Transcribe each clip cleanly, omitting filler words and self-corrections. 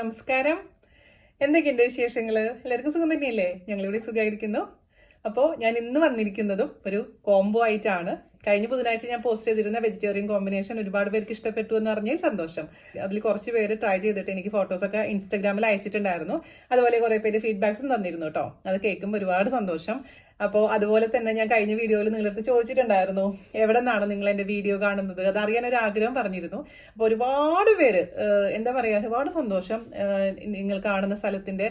നമസ്കാരം. എന്തൊക്കെയുണ്ട് വിശേഷങ്ങൾ? എല്ലാവർക്കും സുഖം തന്നെയല്ലേ? ഞങ്ങളിവിടെ സുഖമായിരിക്കുന്നു. അപ്പോൾ ഞാൻ ഇന്ന് വന്നിരിക്കുന്നതും ഒരു കോംബോ ആയിട്ടാണ്. കഴിഞ്ഞ ബുധനാഴ്ച ഞാൻ പോസ്റ്റ് ചെയ്തിരുന്ന വെജിറ്റേറിയൻ കോമ്പിനേഷൻ ഒരുപാട് പേർക്ക് ഇഷ്ടപ്പെട്ടു എന്ന് പറഞ്ഞാൽ സന്തോഷം. അതിൽ കുറച്ച് പേര് ട്രൈ ചെയ്തിട്ട് എനിക്ക് ഫോട്ടോസൊക്കെ ഇൻസ്റ്റാഗ്രാമിൽ അയച്ചിട്ടുണ്ടായിരുന്നു. അതുപോലെ കുറെ പേര് ഫീഡ്ബാക്സും തന്നിരുന്നു കേട്ടോ. അത് കേൾക്കുമ്പോൾ ഒരുപാട് സന്തോഷം. അപ്പോൾ അതുപോലെ തന്നെ ഞാൻ കഴിഞ്ഞ വീഡിയോയിൽ നിങ്ങളടുത്ത് ചോദിച്ചിട്ടുണ്ടായിരുന്നു എവിടെ നിന്നാണ് നിങ്ങൾ എൻ്റെ വീഡിയോ കാണുന്നത്, അതറിയാൻ ഒരു ആഗ്രഹം പറഞ്ഞിരുന്നു. അപ്പോൾ ഒരുപാട് പേര് എന്താ പറയുക, ഒരുപാട് സന്തോഷം. നിങ്ങൾ കാണുന്ന സ്ഥലത്തിന്റെ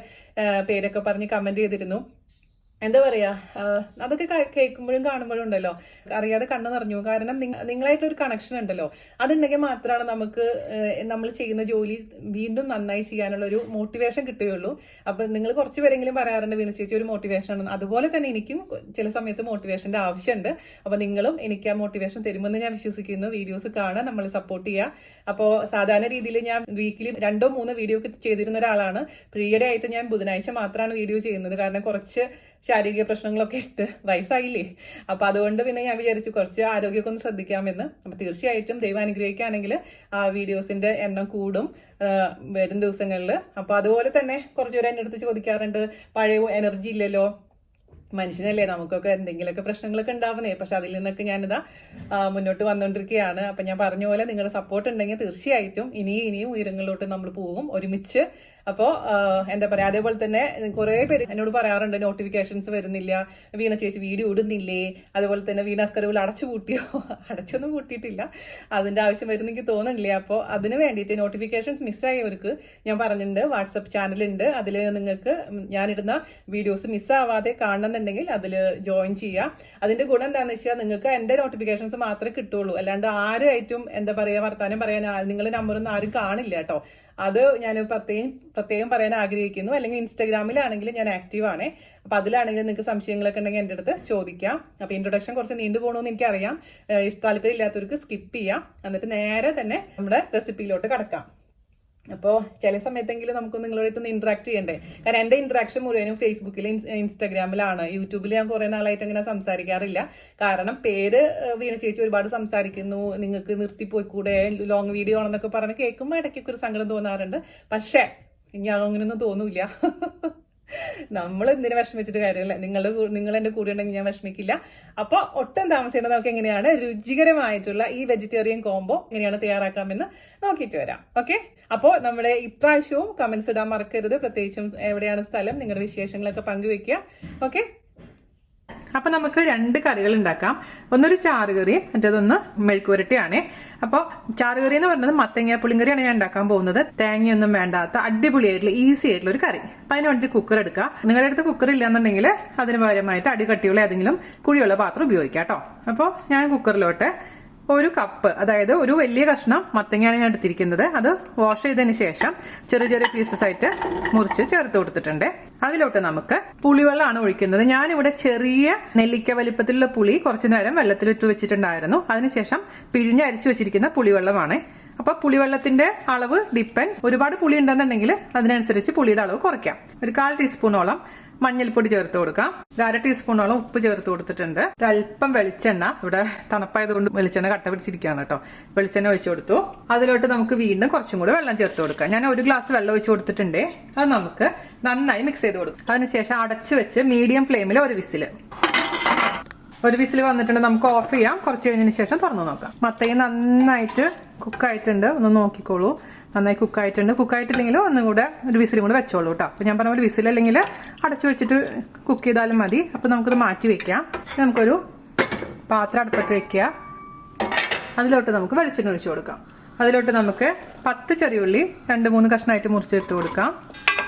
പേരൊക്കെ പറഞ്ഞ് കമന്റ് ചെയ്തിരുന്നു. എന്താ പറയാ, അതൊക്കെ കേൾക്കുമ്പോഴും കാണുമ്പോഴും ഉണ്ടല്ലോ അറിയാതെ കണ്ണ് നിറഞ്ഞു. കാരണം നിങ്ങളായിട്ടൊരു കണക്ഷൻ ഉണ്ടല്ലോ, അതുണ്ടെങ്കിൽ മാത്രമാണ് നമുക്ക് നമ്മൾ ചെയ്യുന്ന ജോലി വീണ്ടും നന്നായി ചെയ്യാനുള്ള ഒരു മോട്ടിവേഷൻ കിട്ടുകയുള്ളൂ. അപ്പൊ നിങ്ങൾ കുറച്ച് പേരെങ്കിലും പറയാറുണ്ട് വീണ ചേച്ചി ഒരു മോട്ടിവേഷൻ ആണ്. അതുപോലെ തന്നെ എനിക്കും ചില സമയത്ത് മോട്ടിവേഷന്റെ ആവശ്യമുണ്ട്. അപ്പൊ നിങ്ങളും എനിക്ക് ആ മോട്ടിവേഷൻ തരുമെന്ന് ഞാൻ വിശ്വസിക്കുന്നു. വീഡിയോസ് കാണാൻ നമ്മൾ സപ്പോർട്ട് ചെയ്യുക. അപ്പോൾ സാധാരണ രീതിയിൽ ഞാൻ വീക്കിലി 2 or 3 വീഡിയോ ഒക്കെ ചെയ്തിരുന്ന ഒരാളാണ്. ഈയിടെ ആയിട്ട് ഞാൻ ബുധനാഴ്ച മാത്രമാണ് വീഡിയോ ചെയ്യുന്നത്. കാരണം കുറച്ച് ശാരീരിക പ്രശ്നങ്ങളൊക്കെ ഉണ്ട്, വയസ്സായില്ലേ. അപ്പൊ അതുകൊണ്ട് പിന്നെ ഞാൻ വിചാരിച്ചു കുറച്ച് ആരോഗ്യമൊക്കെ ഒന്ന് ശ്രദ്ധിക്കാമെന്ന്. അപ്പൊ തീർച്ചയായിട്ടും ദൈവം അനുഗ്രഹിക്കുകയാണെങ്കിൽ ആ വീഡിയോസിന്റെ എണ്ണം കൂടും വരും ദിവസങ്ങളിൽ. അപ്പൊ അതുപോലെ തന്നെ കുറച്ചുപേർ എൻ്റെ അടുത്ത് ചോദിക്കാറുണ്ട് പഴയ എനർജി ഇല്ലല്ലോ, മനുഷ്യനല്ലേ, നമുക്കൊക്കെ എന്തെങ്കിലുമൊക്കെ പ്രശ്നങ്ങളൊക്കെ ഉണ്ടാവുന്നേ. പക്ഷെ അതിൽ നിന്നൊക്കെ ഞാനിതാ മുന്നോട്ട് വന്നുകൊണ്ടിരിക്കുകയാണ്. അപ്പൊ ഞാൻ പറഞ്ഞ പോലെ നിങ്ങളുടെ സപ്പോർട്ട് ഉണ്ടെങ്കിൽ തീർച്ചയായിട്ടും ഇനിയും ഉയരങ്ങളിലോട്ട് നമ്മൾ പോകും ഒരുമിച്ച്. അപ്പോൾ എന്താ പറയാ, അതേപോലെ തന്നെ കുറെ പേര് എന്നോട് പറയാറുണ്ട് നോട്ടിഫിക്കേഷൻസ് വരുന്നില്ല, വീണ ചേച്ചി വീഡിയോ ഇടുന്നില്ലേ, അതുപോലെ തന്നെ വീണാസ് കറിവിൽ അടച്ചു പൂട്ടിയോ? അടച്ചൊന്നും പൂട്ടിയിട്ടില്ല, അതിന്റെ ആവശ്യം വരുന്നെങ്കിൽ തോന്നുന്നില്ല. അപ്പോൾ അതിന് വേണ്ടിയിട്ട് നോട്ടിഫിക്കേഷൻസ് മിസ്സായവർക്ക് ഞാൻ പറഞ്ഞിട്ടുണ്ട്, വാട്സപ്പ് ചാനലുണ്ട്, അതിൽ നിങ്ങൾക്ക് ഞാനിടുന്ന വീഡിയോസ് മിസ്സാവാതെ കാണണമെന്നുണ്ടെങ്കിൽ അതിൽ ജോയിൻ ചെയ്യുക. അതിന്റെ ഗുണം എന്താണെന്ന് വെച്ചാൽ നിങ്ങൾക്ക് എന്റെ നോട്ടിഫിക്കേഷൻസ് മാത്രമേ കിട്ടുള്ളൂ, അല്ലാണ്ട് ആരുമായിട്ടും എന്താ പറയാ വർത്താനം പറയാൻ നിങ്ങളുടെ നമ്പറൊന്നും ആരും കാണില്ല കേട്ടോ. അത് ഞാൻ പ്രത്യേകം പറയാൻ ആഗ്രഹിക്കുന്നു. അല്ലെങ്കിൽ ഇൻസ്റ്റാഗ്രാമിലാണെങ്കിൽ ഞാൻ ആക്റ്റീവ് ആണ്. അപ്പൊ അതിലാണെങ്കിൽ നിങ്ങൾക്ക് സംശയങ്ങളൊക്കെ ഉണ്ടെങ്കിൽ എൻ്റെ അടുത്ത് ചോദിക്കാം. അപ്പൊ ഇൻട്രൊഡക്ഷൻ കുറച്ച് നീണ്ടു പോകണമെന്ന് എനിക്കറിയാം. താല്പര്യം ഇല്ലാത്തവർക്ക് സ്കിപ്പ് ചെയ്യാം. എന്നിട്ട് നേരെ തന്നെ നമ്മുടെ റെസിപ്പിയിലോട്ട് കടക്കാം. അപ്പോൾ ചില സമയത്തെങ്കിലും നമുക്ക് നിങ്ങളോടൊന്ന് ഇന്ററാക്ട് ചെയ്യണ്ടേ. കാരണം എൻ്റെ ഇന്ററാക്ഷൻ മുഴുവനും ഫേസ്ബുക്കിലും ഇൻസ്റ്റാഗ്രാമിലാണ്. യൂട്യൂബിൽ ഞാൻ കുറെ നാളായിട്ട് അങ്ങനെ സംസാരിക്കാറില്ല. കാരണം പേര് വീണ ചേച്ചി ഒരുപാട് സംസാരിക്കുന്നു, നിങ്ങൾക്ക് നിർത്തിപ്പോയിക്കൂടെ, ലോങ് വീഡിയോ ആണെന്നൊക്കെ പറഞ്ഞ് കേൾക്കുമ്പോൾ ഇടയ്ക്കൊക്കെ ഒരു സങ്കടം തോന്നാറുണ്ട്. പക്ഷേ ഞാൻ അങ്ങനെയൊന്നും തോന്നൂല. നമ്മൾ എന്തിനു വിഷമിച്ചിട്ട് കാര്യമല്ല, നിങ്ങൾ എന്റെ കൂടെ ഉണ്ടെങ്കിൽ ഞാൻ വിഷമിക്കില്ല. അപ്പൊ ഒട്ടും താമസിക്കുന്നത് നമുക്ക് എങ്ങനെയാണ് രുചികരമായിട്ടുള്ള ഈ വെജിറ്റേറിയൻ കോംബോ എങ്ങനെയാണ് തയ്യാറാക്കാമെന്ന് നോക്കിയിട്ട് വരാം. ഓക്കെ, അപ്പോൾ നമ്മുടെ ഇപ്രാവശ്യവും കമന്റ്സ് ഇടാൻ മറക്കരുത്. പ്രത്യേകിച്ചും എവിടെയാണ് സ്ഥലം, നിങ്ങളുടെ വിശേഷങ്ങളൊക്കെ പങ്കുവെക്കുക. ഓക്കെ, അപ്പൊ നമുക്ക് 2 കറികൾ ഉണ്ടാക്കാം. ഒന്നൊരു ചാറുകറിയും മറ്റേതൊന്ന് മെഴുക്കുവരട്ടിയാണ്. അപ്പോൾ ചാറുകറി എന്ന് പറയുന്നത് മത്തങ്ങ പുളിങ്കറിയാണ് ഞാൻ ഉണ്ടാക്കാൻ പോകുന്നത്. തേങ്ങയൊന്നും വേണ്ടാത്ത അടിപൊളിയായിട്ടുള്ള ഈസി ആയിട്ടുള്ള ഒരു കറി. അപ്പൊ അതിന് വേണ്ടി കുക്കർ എടുക്കുക. നിങ്ങളുടെ അടുത്ത് കുക്കർ ഇല്ലാന്നുണ്ടെങ്കിൽ അതിന് പകരമായിട്ട് അടികട്ടിയുള്ള ഏതെങ്കിലും കുഴിയുള്ള പാത്രം ഉപയോഗിക്കാം കേട്ടോ. അപ്പോൾ ഞാൻ കുക്കറിലോട്ട് 1 കപ്പ്, അതായത് ഒരു വലിയ കഷ്ണം മത്തങ്ങയാണ് ഞാൻ എടുത്തിരിക്കുന്നത്. അത് വാഷ് ചെയ്തതിന് ശേഷം ചെറിയ ചെറിയ പീസസ് ആയിട്ട് മുറിച്ച് ചേർത്ത് കൊടുത്തിട്ടുണ്ട്. അതിലോട്ട് നമുക്ക് പുളിവെള്ളമാണ് ഒഴിക്കുന്നത്. ഞാനിവിടെ ചെറിയ നെല്ലിക്ക വലിപ്പത്തിലുള്ള പുളി കുറച്ചു നേരം വെള്ളത്തിലിട്ട് വെച്ചിട്ടുണ്ടായിരുന്നു. അതിനുശേഷം പിഴിഞ്ഞരിച്ചു വെച്ചിരിക്കുന്ന പുളിവെള്ളമാണ്. അപ്പൊ പുളിവെള്ളത്തിന്റെ അളവ് ഡിപ്പെൻസ്. ഒരുപാട് പുളി ഉണ്ടെന്നുണ്ടെങ്കിൽ അതിനനുസരിച്ച് പുളിയുടെ അളവ് കുറയ്ക്കാം. ഒരു 1/4 ടീസ്പൂണോളം മഞ്ഞൾപ്പൊടി ചേർത്ത് കൊടുക്കാം. 1/2 ടീസ്പൂണോളം ഉപ്പ് ചേർത്ത് കൊടുത്തിട്ടുണ്ട്. ഒരല്പം വെളിച്ചെണ്ണ, ഇവിടെ തണുപ്പായതുകൊണ്ട് വെളിച്ചെണ്ണ കട്ട പിടിച്ചിരിക്കുകയാണ് കേട്ടോ. വെളിച്ചെണ്ണ ഒഴിച്ചു കൊടുത്തു. അതിലോട്ട് നമുക്ക് വീണ്ടും കുറച്ചും കൂടി വെള്ളം ചേർത്ത് കൊടുക്കാം. ഞാൻ 1 ഗ്ലാസ് വെള്ളം ഒഴിച്ചു കൊടുത്തിട്ടുണ്ട്. അത് നമുക്ക് നന്നായി മിക്സ് ചെയ്ത് കൊടുക്കും. അതിനുശേഷം അടച്ചു വെച്ച് മീഡിയം ഫ്ലെയിമിൽ ഒരു വിസിൽ വന്നിട്ടുണ്ട്. നമുക്ക് ഓഫ് ചെയ്യാം. കുറച്ച് കഴിഞ്ഞതിന് ശേഷം തുറന്നു നോക്കാം. മത്തങ്ങ നന്നായിട്ട് കുക്കായിട്ടുണ്ട്, ഒന്ന് നോക്കിക്കോളൂ. നന്നായി കുക്കായിട്ടുണ്ട്. കുക്കായിട്ടില്ലെങ്കിൽ ഒന്നും കൂടെ ഒരു വിസിലും കൂടെ വെച്ചോളൂ കേട്ടോ. അപ്പോൾ ഞാൻ പറഞ്ഞ പോലെ വിസിലല്ലെങ്കിൽ അടച്ചു വെച്ചിട്ട് കുക്ക് ചെയ്താലും മതി. അപ്പോൾ നമുക്കത് മാറ്റി വെക്കാം. നമുക്കൊരു പാത്രം അടുപ്പത്ത് വെക്കുക. അതിലോട്ട് നമുക്ക് വെളിച്ചെണ്ണ ഒഴിച്ചു കൊടുക്കാം. അതിലോട്ട് നമുക്ക് 10 ചെറിയുള്ളി 2-3 കഷ്ണമായിട്ട് മുറിച്ചിട്ട് കൊടുക്കാം.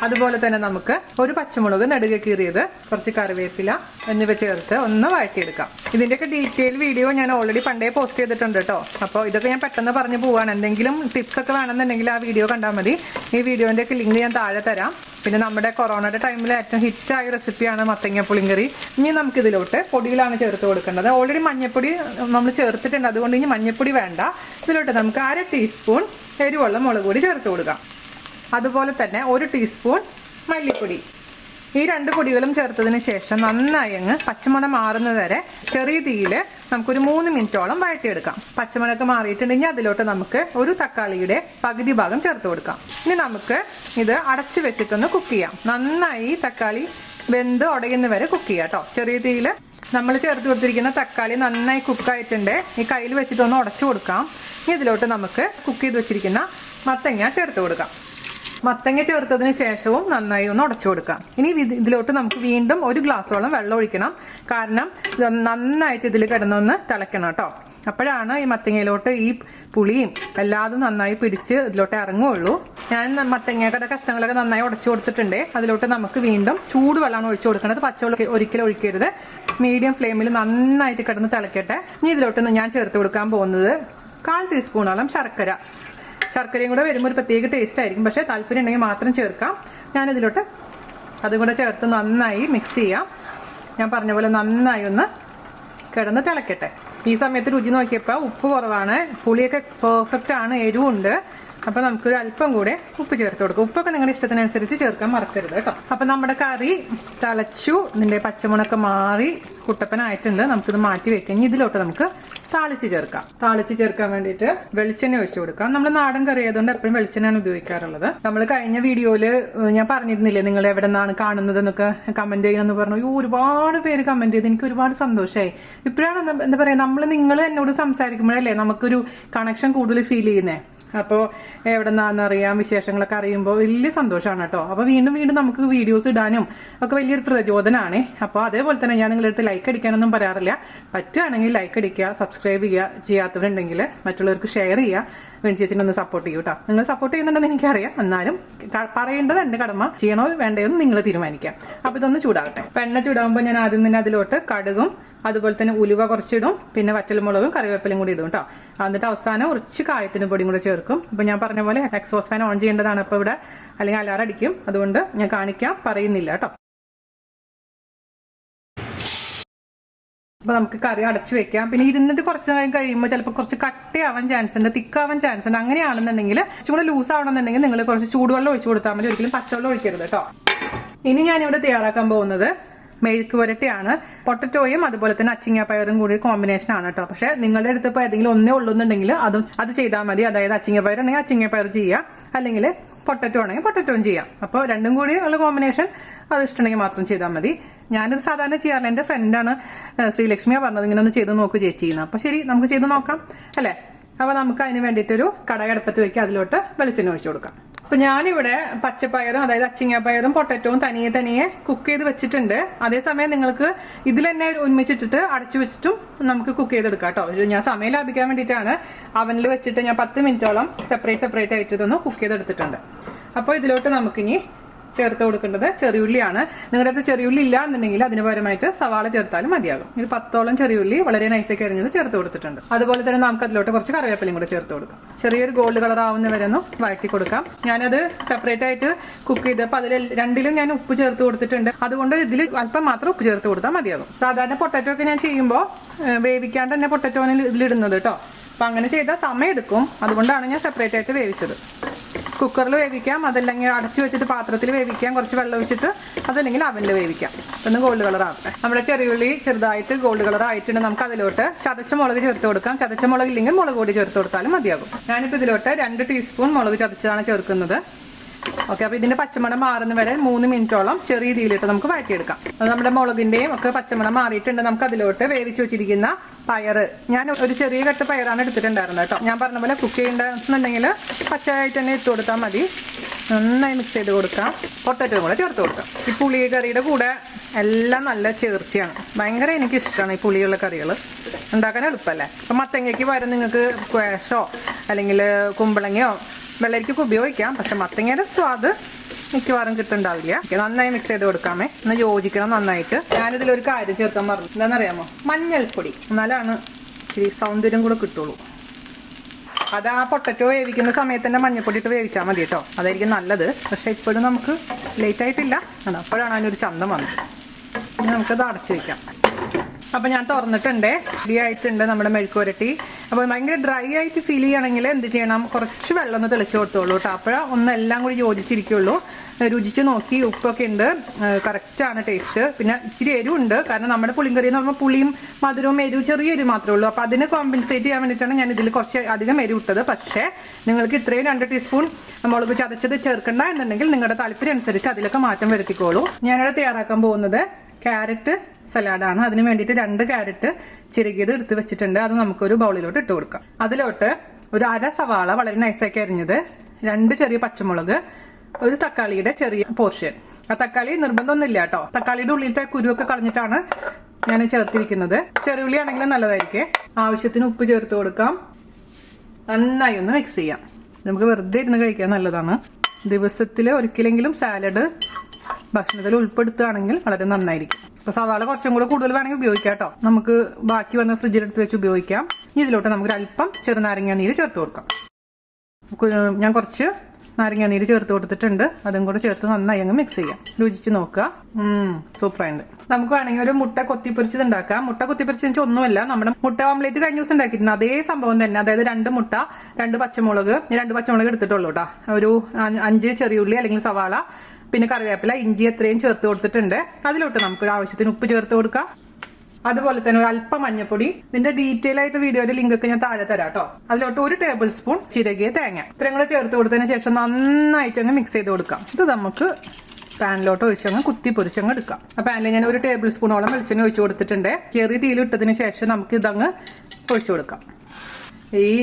അതുപോലെ തന്നെ നമുക്ക് 1 പച്ചമുളക് നെടുകെ കീറിയത്, കുറച്ച് കറിവേപ്പില എന്നിവ ചേർത്ത് ഒന്ന് വഴറ്റിയെടുക്കാം. ഇതിന്റെയൊക്കെ ഡീറ്റെയിൽ വീഡിയോ ഞാൻ ഓൾറെഡി പണ്ടേ പോസ്റ്റ് ചെയ്തിട്ടുണ്ട് കേട്ടോ. അപ്പോൾ ഇതൊക്കെ ഞാൻ പെട്ടെന്ന് പറഞ്ഞു പോവാണ്. എന്തെങ്കിലും ടിപ്സ് ഒക്കെ വേണമെന്നുണ്ടെങ്കിൽ ആ വീഡിയോ കണ്ടാൽ മതി. ഈ വീഡിയോന്റെ ഒക്കെ ലിങ്ക് ഞാൻ താഴെ തരാം. പിന്നെ നമ്മുടെ കൊറോണയുടെ ടൈമിൽ ഏറ്റവും ഹിറ്റായ റെസിപ്പിയാണ് മത്തങ്ങ പുളിങ്കറി. ഇനി നമുക്ക് ഇതിലോട്ട് പൊടിയിലാണ് ചേർത്ത് കൊടുക്കേണ്ടത്. ഓൾറെഡി മഞ്ഞപ്പൊടി നമ്മൾ ചേർത്തിട്ടുണ്ട്, അതുകൊണ്ട് ഇനി മഞ്ഞപ്പൊടി വേണ്ട. ഇതിലോട്ട് നമുക്ക് 1/2 ടീസ്പൂൺ എരിവുള്ള മുളക് പൊടി ചേർത്ത് കൊടുക്കാം. അതുപോലെ തന്നെ 1 ടീസ്പൂൺ മല്ലിപ്പൊടി. ഈ 2 പൊടികളും ചേർത്തതിന് ശേഷം നന്നായി അങ്ങ് പച്ചമണം മാറുന്നത് വരെ ചെറിയ തീയിൽ നമുക്കൊരു 3 മിനിറ്റോളം വഴറ്റിയെടുക്കാം. പച്ചമണമൊക്കെ മാറിയിട്ടുണ്ടെങ്കിൽ അതിലോട്ട് നമുക്ക് ഒരു തക്കാളിയുടെ പകുതി ഭാഗം ചേർത്ത് കൊടുക്കാം. ഇനി നമുക്ക് ഇത് അടച്ചു വെച്ചിട്ടൊന്ന് കുക്ക് ചെയ്യാം. നന്നായി തക്കാളി വെന്ത് ഉടയുന്ന വരെ കുക്ക് ചെയ്യാം കേട്ടോ. ചെറിയ തീയിൽ നമ്മൾ ചേർത്ത് കൊടുത്തിരിക്കുന്ന തക്കാളി നന്നായി കുക്കായിട്ടുണ്ട്. ഈ കയ്യിൽ വെച്ചിട്ടൊന്ന് ഉടച്ചു കൊടുക്കാം. ഇനി ഇതിലോട്ട് നമുക്ക് കുക്ക് ചെയ്ത് വെച്ചിരിക്കുന്ന മത്തങ്ങ ചേർത്ത് കൊടുക്കാം. മത്തങ്ങ ചേർത്തതിന് ശേഷവും നന്നായി ഒന്ന് ഉടച്ചു കൊടുക്കാം. ഇനി ഇതിലോട്ട് നമുക്ക് വീണ്ടും 1 ഗ്ലാസോളം വെള്ളം ഒഴിക്കണം. കാരണം നന്നായിട്ട് ഇതിൽ കിടന്നൊന്ന് തിളയ്ക്കണം കേട്ടോ. അപ്പോഴാണ് ഈ മത്തങ്ങയിലോട്ട് ഈ പുളിയും എല്ലാതും നന്നായി പിടിച്ച് ഇതിലോട്ട് ഇറങ്ങുള്ളൂ. ഞാൻ മത്തങ്ങയുടെ കഷ്ണങ്ങളൊക്കെ നന്നായി ഉടച്ചു കൊടുത്തിട്ടുണ്ട്. അതിലോട്ട് നമുക്ക് വീണ്ടും ചൂടുവെള്ളമാണ് ഒഴിച്ചു കൊടുക്കുന്നത്. പച്ചവെള്ളം ഒരിക്കലും ഒഴിക്കരുത്. മീഡിയം ഫ്ലെയിമിൽ നന്നായിട്ട് കിടന്ന് തിളക്കട്ടെ. ഇനി ഇതിലോട്ട് ഞാൻ ചേർത്ത് കൊടുക്കാൻ പോകുന്നത് 1/4 ടീസ്പൂണോളം ശർക്കരയും കൂടെ വരുമ്പോൾ ഒരു പ്രത്യേക ടേസ്റ്റ് ആയിരിക്കും. പക്ഷേ താല്പര്യം ഉണ്ടെങ്കിൽ മാത്രം ചേർക്കാം. ഞാനിതിലോട്ട് അതും കൂടെ ചേർത്ത് നന്നായി മിക്സ് ചെയ്യാം. ഞാൻ പറഞ്ഞ പോലെ നന്നായി ഒന്ന് കിടന്ന് തിളക്കട്ടെ. ഈ സമയത്ത് രുചി നോക്കിയപ്പോൾ ഉപ്പ് കുറവാണ്, പുളിയൊക്കെ പെർഫെക്റ്റ് ആണ്, എരിവുണ്ട്. അപ്പോൾ നമുക്കൊരു അല്പം കൂടെ ഉപ്പ് ചേർത്ത് കൊടുക്കും. ഉപ്പൊക്കെ നിങ്ങളുടെ ഇഷ്ടത്തിനനുസരിച്ച് ചേർക്കാൻ മറക്കരുത് കേട്ടോ. അപ്പം നമ്മുടെ കറി തിളച്ചു, ഇതിൻ്റെ പച്ചമുളകൊക്കെ മാറി കുട്ടപ്പനായിട്ടുണ്ട്. നമുക്കിത് മാറ്റി വെക്കാം. ഇതിലോട്ട് നമുക്ക് താളിച്ച് ചേർക്കാൻ വേണ്ടിയിട്ട് വെളിച്ചെണ്ണ ഒഴിച്ചു കൊടുക്കാം. നമ്മൾ നാടൻ കറി ആയതുകൊണ്ട് എപ്പോഴും വെളിച്ചെണ്ണയാണ് ഉപയോഗിക്കാറുള്ളത്. നമ്മൾ കഴിഞ്ഞ വീഡിയോയിൽ ഞാൻ പറഞ്ഞിരുന്നില്ലേ നിങ്ങൾ എവിടെ നിന്നാണ് കാണുന്നത് എന്നൊക്കെ കമന്റ് ചെയ്യണമെന്ന് പറഞ്ഞു. ഒരുപാട് പേര് കമന്റ് ചെയ്ത് എനിക്ക് ഒരുപാട് സന്തോഷമായി. ഇപ്പോഴാണ് എന്താ പറയുക, നിങ്ങൾ എന്നോട് സംസാരിക്കുമ്പോഴല്ലേ നമുക്കൊരു കണക്ഷൻ കൂടുതൽ ഫീൽ ചെയ്യുന്നേ. അപ്പോൾ എവിടെ നിന്നാണെന്ന് അറിയാം, വിശേഷങ്ങളൊക്കെ അറിയുമ്പോൾ വലിയ സന്തോഷമാണ് കേട്ടോ. അപ്പോൾ വീണ്ടും നമുക്ക് വീഡിയോസ് ഇടാനും ഒക്കെ വലിയൊരു പ്രചോദനമാണ്. അപ്പോൾ അതേപോലെ തന്നെ ഞാൻ നിങ്ങളുടെ അടുത്ത് ലൈക്ക് അടിക്കാനൊന്നും പറയാറില്ല. പറ്റുകയാണെങ്കിൽ ലൈക്ക് അടിക്കുക, സബ്സ്ക്രൈബ് ചെയ്യുക, ചെയ്യാത്തവരുണ്ടെങ്കിൽ മറ്റുള്ളവർക്ക് ഷെയർ ചെയ്യുക. വേണ്ടി ചേച്ചിനൊന്ന് സപ്പോർട്ട് ചെയ്യൂ കേട്ടോ. നിങ്ങൾ സപ്പോർട്ട് ചെയ്യുന്നുണ്ടെന്ന് എനിക്കറിയാം. എന്നാലും പറയേണ്ടത് എൻ്റെ കടമ. ചെയ്യണോ വേണ്ടതെന്ന് നിങ്ങൾ തീരുമാനിക്കാം. അപ്പോൾ ഇതൊന്ന് ചൂടാകട്ടെ. എണ്ണ ചൂടാകുമ്പോൾ ഞാൻ ആദ്യം തന്നെ അതിലോട്ട് കടുകും അതുപോലെ തന്നെ ഉലുവ കുറച്ചിടും, പിന്നെ വറ്റൽമുളകും കറിവേപ്പിലയും കൂടി ഇടും കേട്ടോ. എന്നിട്ട് അവസാനം കുറച്ച് കായത്തിന് പൊടിയും കൂടെ ചേർക്കും. അപ്പോൾ ഞാൻ പറഞ്ഞ പോലെ എക്സോസ്റ്റ് ഫാൻ ഓൺ ചെയ്യേണ്ടതാണ് അപ്പോൾ ഇവിടെ, അല്ലെങ്കിൽ അലാറം അടിക്കും. അതുകൊണ്ട് ഞാൻ പറയുന്നില്ല കേട്ടോ. അപ്പോൾ നമുക്ക് കറി അടച്ചു വെക്കാം. പിന്നെ ഇരുന്നിട്ട് കുറച്ച് നേരം കഴിയുമ്പോൾ ചിലപ്പോൾ കുറച്ച് കട്ടിയാവാൻ ചാൻസ് ഉണ്ട്, തിക്കാവാൻ ചാൻസ് ഉണ്ട്. അങ്ങനെയാണെന്നുണ്ടെങ്കിൽ കുറച്ചും കൂടെ ലൂസ് ആവണമെന്നുണ്ടെങ്കിൽ നിങ്ങൾ കുറച്ച് ചൂടുവെള്ളം ഒഴിച്ചു കൊടുത്താൽ മതി. ഒരിക്കലും പച്ചവെള്ളം ഒഴിക്കരുത് കേട്ടോ. ഇനി ഞാനിവിടെ തയ്യാറാക്കാൻ പോകുന്നത് മെഴുക്ക് പുരട്ടിയാണ്. പൊട്ടറ്റോയും അതുപോലെ തന്നെ അച്ചിങ്ങാപ്പയറും കൂടി കോമ്പിനേഷൻ ആണ് കേട്ടോ. പക്ഷെ നിങ്ങളുടെ അടുത്ത് ഇപ്പോൾ ഏതെങ്കിലും ഒന്നേ ഉള്ളൂന്നുണ്ടെങ്കിൽ അത് ചെയ്താൽ മതി. അതായത് അച്ചിങ്ങാപ്പയർ ആണെങ്കിൽ അച്ചിങ്ങാപ്പയർ ചെയ്യാം, അല്ലെങ്കിൽ പൊട്ടറ്റോ ആണെങ്കിൽ പൊട്ടറ്റോയും ചെയ്യാം. അപ്പോൾ രണ്ടും കൂടി ഉള്ള കോമ്പിനേഷൻ അത് ഇഷ്ടമുണ്ടെങ്കിൽ മാത്രം ചെയ്താൽ മതി. ഞാനിത് സാധാരണ ചെയ്യാറില്ല. എൻ്റെ ഫ്രണ്ടാണ് ശ്രീലക്ഷ്മിയാണ് പറഞ്ഞത് ഇങ്ങനെ ഒന്ന് ചെയ്ത് നോക്ക് ചേച്ചി ചെയ്യുന്നത്. അപ്പോൾ ശരി, നമുക്ക് ചെയ്ത് നോക്കാം അല്ലേ. അപ്പോൾ നമുക്ക് അതിന് വേണ്ടിയിട്ടൊരു കടായി അടുപ്പത്ത് വെക്കുക. അതിലോട്ട് വെളിച്ചെണ്ണ ഒഴിച്ചു കൊടുക്കാം. അപ്പോൾ ഞാനിവിടെ പച്ചപ്പയറും അതായത് അച്ചിങ്ങാപ്പയറും പൊട്ടറ്റോവും തനിയെ കുക്ക് ചെയ്ത് വെച്ചിട്ടുണ്ട്. അതേസമയം നിങ്ങൾക്ക് ഇതിൽ തന്നെ ഒരുമിച്ചിട്ടിട്ട് അടച്ചു വെച്ചിട്ടും നമുക്ക് കുക്ക് ചെയ്തെടുക്കാം കേട്ടോ. ഞാൻ സമയം ലാഭിക്കാൻ വേണ്ടിയിട്ടാണ് അവനിൽ വെച്ചിട്ട് ഞാൻ 10 മിനിറ്റോളം സെപ്പറേറ്റ് ആയിട്ട് ഇതൊന്ന് കുക്ക് ചെയ്തെടുത്തിട്ടുണ്ട്. അപ്പോൾ ഇതിലോട്ട് നമുക്കിനി ചേർത്ത് കൊടുക്കേണ്ടത് ചെറിയുള്ളിയാണ്. നിങ്ങളുടെ അടുത്ത് ചെറിയുള്ളി ഇല്ല എന്നുണ്ടെങ്കിൽ അതിന് പകരമായിട്ട് സവാള ചേർത്താലും മതിയാകും. ഒരു 10ഓളം ചെറിയുള്ളി വളരെ നൈസാക്കി അരിഞ്ഞത് ചേർത്ത് കൊടുത്തിട്ടുണ്ട്. അതുപോലെ തന്നെ നമുക്ക് അതിലോട്ട് കുറച്ച് കറിവേപ്പിലയും കൂടെ ചേർത്ത് കൊടുക്കാം. ചെറിയൊരു ഗോൾഡ് കളർ ആവുന്ന വരെ ഒന്ന് വഴറ്റി കൊടുക്കാം. ഞാനത് സെപ്പറേറ്റ് ആയിട്ട് കുക്ക് ചെയ്തപ്പോൾ അതിൽ രണ്ടിലും ഞാൻ ഉപ്പ് ചേർത്ത് കൊടുത്തിട്ടുണ്ട്. അതുകൊണ്ട് ഇതിൽ അല്പം മാത്രം ഉപ്പ് ചേർത്ത് കൊടുത്താൽ മതിയാകും. സാധാരണ പൊട്ടറ്റോ ഒക്കെ ഞാൻ ചെയ്യുമ്പോൾ വേവിക്കാണ്ട് തന്നെ പൊട്ടറ്റോനെ ഇതിലിടുന്നത് കേട്ടോ. അപ്പം അങ്ങനെ ചെയ്താൽ സമയം എടുക്കും. അതുകൊണ്ടാണ് ഞാൻ സെപ്പറേറ്റ് ആയിട്ട് വേവിച്ചത്. കുക്കറിൽ വേവിക്കാം, അതല്ലെങ്കിൽ അടച്ചു വെച്ചിട്ട് പാത്രത്തിൽ വേവിക്കാം, കുറച്ച് വെള്ളം ഒഴിച്ചിട്ട്, അതല്ലെങ്കിൽ അവനിൽ വേവിക്കാം. ഒന്ന് ഗോൾഡ് കളർ ആവട്ടെ. നമ്മുടെ ചെറിയുള്ളി ചെറുതായിട്ട് ഗോൾഡ് കളർ ആയിട്ടുണ്ട്. നമുക്ക് അതിലോട്ട് ചതച്ച മുളക് ചേർത്ത് കൊടുക്കാം. ചതച്ച മുളക് ഇല്ലെങ്കിൽ മുളക് പൊടി ചേർത്ത് കൊടുത്താലും മതിയാകും. ഞാനിപ്പോൾ ഇതിലോട്ട് 2 ടീസ്പൂൺ മുളക് ചതച്ചതാണ് ചേർക്കുന്നത്. ഓക്കെ, അപ്പോൾ ഇതിന്റെ പച്ചമണം മാറുന്ന വരെ 3 മിനിറ്റോളം ചെറിയ തീയിലിട്ട് നമുക്ക് വഴറ്റിയെടുക്കാം. അത് നമ്മുടെ മുളകിന്റെയും ഒക്കെ പച്ചമണം മാറിയിട്ടുണ്ട്. നമുക്ക് അതിലോട്ട് വേവിച്ച് വെച്ചിരിക്കുന്ന പയറ്, ഞാൻ ഒരു ചെറിയ കട്ട് പയറാണ് എടുത്തിട്ടുണ്ടായിരുന്നത് കേട്ടോ. ഞാൻ പറഞ്ഞ പോലെ കുക്ക് ചെയ്യണമെന്നുണ്ടെങ്കിൽ പച്ചയായിട്ട് തന്നെ ഇട്ട് കൊടുത്താൽ മതി. നന്നായി മിക്സ് ചെയ്ത് കൊടുക്കാം. പൊട്ടറ്റോ കൂടെ ചേർത്ത് കൊടുക്കാം. ഈ പുളി കറിയുടെ കൂടെ എല്ലാം നല്ല ചേർച്ചയാണ്. ഭയങ്കര എനിക്കിഷ്ടമാണ് ഈ പുളിയുള്ള കറികൾ. ഉണ്ടാക്കാൻ എളുപ്പമല്ലേ. അപ്പം മത്തങ്ങയ്ക്ക് പകരം നിങ്ങൾക്ക് ക്വാഷോ അല്ലെങ്കിൽ കുമ്പളങ്ങയോ വെള്ളരിക്കൊക്കെ ഉപയോഗിക്കാം. പക്ഷെ മത്തങ്ങയുടെ സ്വാദ് മിക്കവാറും കിട്ടുന്നുണ്ടാവില്ല. നന്നായി മിക്സ് ചെയ്ത് കൊടുക്കാമേ. ഒന്ന് യോജിക്കണം നന്നായിട്ട്. ഞാനിതിലൊരു കാര്യം ചേർക്കാൻ പറഞ്ഞു. എന്താണെന്നറിയാമോ? മഞ്ഞൾപ്പൊടി. എന്നാലാണ് ഇച്ചിരി സൗന്ദര്യം കൂടെ കിട്ടുള്ളൂ. അത് ആ പൊട്ടറ്റോ വേവിക്കുന്ന സമയത്ത് തന്നെ മഞ്ഞൾപ്പൊടി ഇട്ട് വേവിച്ചാൽ മതി കേട്ടോ. അതായിരിക്കും നല്ലത്. പക്ഷെ ഇപ്പോഴും നമുക്ക് ലേറ്റ് ആയിട്ടില്ല. അപ്പോഴാണ് അതിനൊരു ചന്തം വന്നത്. ഇനി നമുക്കത് അടച്ചു വയ്ക്കാം. അപ്പം ഞാൻ തുറന്നിട്ടുണ്ട്. റെഡി ആയിട്ടുണ്ട് നമ്മുടെ മെഴുക്ക് പുരട്ടി. അപ്പോൾ ഭയങ്കര ഡ്രൈ ആയിട്ട് ഫീൽ ചെയ്യുകയാണെങ്കിൽ എന്ത് ചെയ്യണം? കുറച്ച് വെള്ളം ഒന്ന് തെളിച്ച് കൊടുത്തോളൂ കേട്ടോ. അപ്പോഴാണ് ഒന്നെല്ലാം കൂടി യോജിച്ചിരിക്കുള്ളൂ. രുചിച്ച് നോക്കി, ഉപ്പൊക്കെ ഉണ്ട്, കറക്റ്റാണ് ടേസ്റ്റ്. പിന്നെ ഇച്ചിരി എരിവുണ്ട്, കാരണം നമ്മുടെ പുളിങ്കറി എന്ന് പറയുമ്പോൾ പുളിയും മധുരവും എരിവ് ചെറിയ എരിവ് മാത്രമേ ഉള്ളൂ. അപ്പോൾ അതിനെ കോമ്പൻസേറ്റ് ചെയ്യാൻ വേണ്ടിയിട്ടാണ് ഞാൻ ഇതിൽ കുറച്ച് അധികം എരിവ് ഇട്ടത്. പക്ഷേ നിങ്ങൾക്ക് ഇത്രയും 2 ടീസ്പൂൺ മുളക് ചതച്ചത് ചേർക്കണ്ട എന്നുണ്ടെങ്കിൽ നിങ്ങളുടെ താല്പര്യം അനുസരിച്ച് അതിലൊക്കെ മാറ്റം വരുത്തിക്കോളൂ. ഞാനിവിടെ തയ്യാറാക്കാൻ പോകുന്നത് ക്യാരറ്റ് സലാഡാണ്. അതിന് വേണ്ടിയിട്ട് 2 ക്യാരറ്റ് ചിരകിയത് എടുത്ത് വെച്ചിട്ടുണ്ട്. അത് നമുക്കൊരു ബൗളിലോട്ട് ഇട്ട് കൊടുക്കാം. അതിലോട്ട് ഒരു 1/2 സവാള വളരെ നൈസാക്കി അരിഞ്ഞത്, 2 ചെറിയ പച്ചമുളക്, ഒരു തക്കാളിയുടെ ചെറിയ പോർഷൻ. ആ തക്കാളി നിർബന്ധമൊന്നുമില്ല കേട്ടോ. തക്കാളിയുടെ ഉള്ളിലത്തെ കുരുവൊക്കെ കളഞ്ഞിട്ടാണ് ഞാൻ ചേർത്തിരിക്കുന്നത്. ചെറിയുള്ളി ആണെങ്കിലും നല്ലതായിരിക്കും. ആവശ്യത്തിന് ഉപ്പ് ചേർത്ത് കൊടുക്കാം. നന്നായി ഒന്ന് മിക്സ് ചെയ്യാം. നമുക്ക് വെറുതെ ഇരുന്ന് കഴിക്കാൻ നല്ലതാണ്. ദിവസത്തിൽ ഒരിക്കലെങ്കിലും സാലഡ് ഭക്ഷണത്തിൽ ഉൾപ്പെടുത്തുകയാണെങ്കിൽ വളരെ നന്നായിരിക്കും. അപ്പോൾ സവാള കുറച്ചും കൂടെ കൂടുതൽ വേണമെങ്കിൽ ഉപയോഗിക്കാം കേട്ടോ. നമുക്ക് ബാക്കി വന്ന് ഫ്രിഡ്ജിലെടുത്ത് വെച്ച് ഉപയോഗിക്കാം. ഇതിലോട്ട് നമുക്ക് അല്പം ചെറുനാരങ്ങ നീര് ചേർത്ത് കൊടുക്കാം. ഞാൻ കുറച്ച് നാരങ്ങ നീര് ചേർത്ത് കൊടുത്തിട്ടുണ്ട്. അതും കൂടെ ചേർത്ത് നന്നായി അങ്ങ് മിക്സ് ചെയ്യാം. രുചിച്ച് നോക്കുക. സൂപ്പറായിട്ട്. നമുക്ക് വേണമെങ്കിൽ ഒരു മുട്ട കൊത്തിപ്പൊരിച്ചത് ഉണ്ടാക്കാം. മുട്ട കൊത്തിപ്പൊരിച്ചത് വെച്ചാൽ ഒന്നുമല്ല, നമ്മുടെ മുട്ട ഓംലേറ്റ് കഴിഞ്ഞ ദിവസം ഉണ്ടാക്കിയിട്ടുണ്ട് അതേ സംഭവം തന്നെ. അതായത് 2 മുട്ട, 2 പച്ചമുളക്, 2 പച്ചമുളക് എടുത്തിട്ടുള്ളൂ കേട്ടോ. ഒരു 5 ചെറിയുള്ളി അല്ലെങ്കിൽ സവാള, പിന്നെ കറിവേപ്പില, ഇഞ്ചി എത്രയും ചേർത്ത് കൊടുത്തിട്ടുണ്ട്. അതിലോട്ട് നമുക്കൊരു ആവശ്യത്തിന് ഉപ്പ് ചേർത്ത് കൊടുക്കാം. അതുപോലെ തന്നെ ഒരു അല്പം മഞ്ഞപ്പൊടി. ഇതിന്റെ ഡീറ്റെയിൽ ആയിട്ട് വീഡിയോയുടെ ലിങ്ക് ഒക്കെ ഞാൻ താഴെ തരാം കേട്ടോ. അതിലോട്ട് 1 ടേബിൾ സ്പൂൺ ചിരകിയ തേങ്ങ ഇത്രയും കൂടെ ചേർത്ത് കൊടുത്തതിന് ശേഷം നന്നായിട്ട് അങ്ങ് മിക്സ് ചെയ്ത് കൊടുക്കാം. ഇത് നമുക്ക് പാനിലോട്ട് ഒഴിച്ചങ്ങ് കുത്തി പൊരിച്ചങ്ങ് എടുക്കാം. ആ പാനിൽ ഞാൻ 1 ടേബിൾ സ്പൂണോളം വെളിച്ചെണ്ണ ഒഴിച്ചു കൊടുത്തിട്ടുണ്ട്. ചെറിയ തീയിലിട്ടതിന് ശേഷം നമുക്ക് ഇതങ്ങ് ഒഴിച്ചു കൊടുക്കാം. ഈ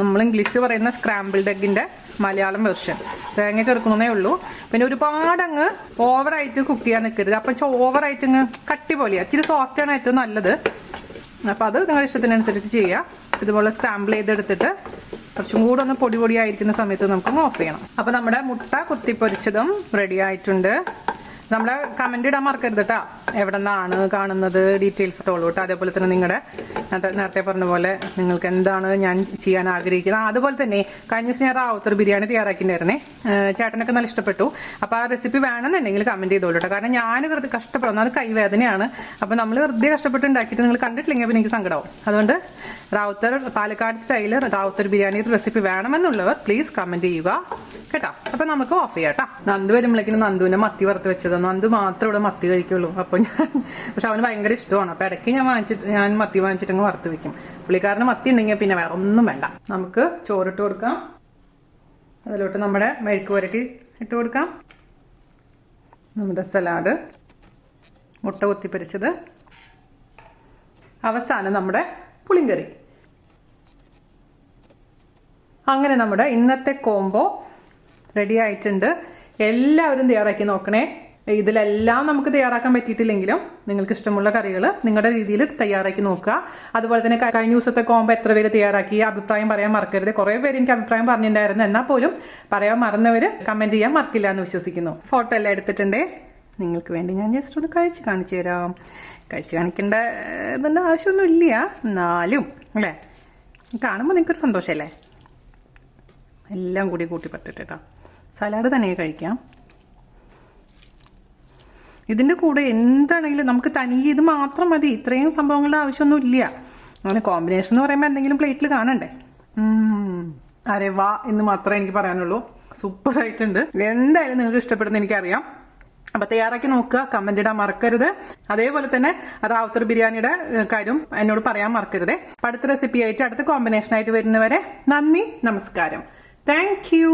നമ്മൾ ഇംഗ്ലീഷിൽ പറയുന്ന സ്ക്രാമ്പിൾഡ് എഗ്ഗിന്റെ മലയാളം വെർഷൻ. തേങ്ങ ചേർക്കുന്നേ ഉള്ളൂ. പിന്നെ ഒരുപാട് അങ്ങ് ഓവറായിട്ട് കുക്ക് ചെയ്യാൻ നിൽക്കരുത്. അപ്പം ഓവറായിട്ട് അങ്ങ് കട്ടി പോലെയാ. ഇച്ചിരി സോഫ്റ്റ് ആണ് ഏറ്റവും നല്ലത്. അപ്പം അത് നിങ്ങളുടെ ഇഷ്ടത്തിനനുസരിച്ച് ചെയ്യുക. ഇതുപോലെ സ്ക്രാമ്പിൾ ചെയ്തെടുത്തിട്ട് കുറച്ചും കൂടെ ഒന്ന് പൊടി പൊടിയായിരിക്കുന്ന സമയത്ത് നമുക്ക് ഓഫ് ചെയ്യണം. അപ്പം നമ്മുടെ മുട്ട കുത്തിപ്പൊരിച്ചതും റെഡി ആയിട്ടുണ്ട്. നമ്മളെ കമന്റ് ഇടാൻ മറക്കരുത് കേട്ടോ. എവിടെ നിന്നാണ് കാണുന്നത്, ഡീറ്റെയിൽസ് ഇട്ടോളൂ കേട്ടോ. അതേപോലെ തന്നെ നിങ്ങളുടെ നേരത്തെ പറഞ്ഞ പോലെ നിങ്ങൾക്ക് എന്താണ് ഞാൻ ചെയ്യാൻ ആഗ്രഹിക്കുന്നത്. അതുപോലെ തന്നെ കഴിഞ്ഞ ദിവസം ഞാൻ റാവുത്തർ ബിരിയാണി തയ്യാറാക്കിയിട്ടുണ്ടായിരുന്നേ. ചേട്ടനൊക്കെ നല്ല ഇഷ്ടപ്പെട്ടു. അപ്പോൾ ആ റെസിപ്പി വേണമെന്നുണ്ടെങ്കിൽ കമന്റ് ചെയ്തോളൂ കേട്ടോ. കാരണം ഞാൻ വെറുതെ കഷ്ടപ്പെടുന്നു, അത് കൈവേദനയാണ്. അപ്പോൾ നമ്മൾ വെറുതെ കഷ്ടപ്പെട്ട് ഉണ്ടാക്കിയിട്ട് നിങ്ങൾ കണ്ടിട്ടില്ലെങ്കിൽ അപ്പോൾ എനിക്ക് സങ്കടമാവും. അതുകൊണ്ട് റാവുത്തർ പാലക്കാട് സ്റ്റൈല് റാവുത്തർ ബിരിയാണിയുടെ റെസിപ്പി വേണമെന്നുള്ളവർ പ്ലീസ് കമന്റ് ചെയ്യുക കേട്ടോ. അപ്പൊ നമുക്ക് ഓഫ് ചെയ്യാം കേട്ടോ. നന്ദു വരുമ്പോഴേക്കും നന്ദുവിനെ മത്തി വറുത്ത് വെച്ചത്. നന്ദു മാത്രം ഇവിടെ മത്തി കഴിക്കുള്ളൂ. അപ്പൊ പക്ഷെ അവന് ഭയങ്കര ഇഷ്ടമാണ്. അപ്പൊ ഇടയ്ക്ക് ഞാൻ മത്തി വാങ്ങിച്ചിട്ട് അങ്ങ് വറുത്ത് വെക്കും. പുള്ളിക്കാരന് മത്തി ഉണ്ടെങ്കിൽ പിന്നെ വേറെ ഒന്നും വേണ്ട. നമുക്ക് ചോറിട്ട് കൊടുക്കാം. അതിലോട്ട് നമ്മുടെ മെഴുക്ക് പുരട്ടി ഇട്ട് കൊടുക്കാം. നമ്മുടെ സലാഡ്, മുട്ട കുത്തിപ്പൊരിച്ചത്, അവസാനം നമ്മുടെ പുളിങ്കറി. അങ്ങനെ നമ്മുടെ ഇന്നത്തെ കോംബോ റെഡി ആയിട്ടുണ്ട്. എല്ലാവരും തയ്യാറാക്കി നോക്കണേ. ഇതിലെല്ലാം നമുക്ക് തയ്യാറാക്കാൻ പറ്റിയിട്ടില്ലെങ്കിലും നിങ്ങൾക്ക് ഇഷ്ടമുള്ള കറികൾ നിങ്ങളുടെ രീതിയിൽ തയ്യാറാക്കി നോക്കുക. അതുപോലെ തന്നെ കഴിഞ്ഞ ദിവസത്തെ കോംബോ എത്ര പേര് തയ്യാറാക്കി അഭിപ്രായം പറയാൻ മറക്കരുത്. കുറേ പേര് എനിക്ക് അഭിപ്രായം പറഞ്ഞിട്ടുണ്ടായിരുന്നു. എന്നാൽ പോലും പറയാൻ മറന്നവർ കമന്റ് ചെയ്യാൻ മറക്കില്ല എന്ന് വിശ്വസിക്കുന്നു. ഫോട്ടോ എല്ലാം എടുത്തിട്ടുണ്ടേ. നിങ്ങൾക്ക് വേണ്ടി ഞാൻ ജസ്റ്റ് ഒന്ന് കഴിച്ച് കാണിച്ചു തരാം. കഴിച്ച് കാണിക്കേണ്ട ഇതിൻ്റെ ആവശ്യമൊന്നും ഇല്ല, എന്നാലും അല്ലേ കാണുമ്പോൾ നിങ്ങൾക്കൊരു സന്തോഷമല്ലേ. എല്ലാം കൂടി കൂട്ടി പറ്റിട്ടോ. സലാഡ് തന്നെ കഴിക്കാം. ഇതിൻ്റെ കൂടെ എന്താണെങ്കിലും നമുക്ക് തനിയെ ഇത് മാത്രം മതി. ഇത്രയും സംഭവങ്ങളുടെ ആവശ്യമൊന്നും ഇല്ല. അങ്ങനെ കോമ്പിനേഷൻ എന്ന് പറയുമ്പോൾ എന്തെങ്കിലും പ്ലേറ്റിൽ കാണണ്ടേ. അരെ വാ എന്ന് മാത്രമേ എനിക്ക് പറയാനുള്ളൂ. സൂപ്പറായിട്ടുണ്ട്. എന്തായാലും നിങ്ങൾക്ക് ഇഷ്ടപ്പെടുന്ന എനിക്കറിയാം. അപ്പം തയ്യാറാക്കി നോക്കുക, കമന്റ് ഇടാൻ മറക്കരുത്. അതേപോലെ തന്നെ റാവുത്തർ ബിരിയാണിയുടെ കാര്യം എന്നോട് പറയാൻ മറക്കരുത്. അടുത്ത റെസിപ്പി ആയിട്ട് അടുത്ത കോമ്പിനേഷനായിട്ട് വരുന്നവരെ നന്ദി, നമസ്കാരം. Thank you.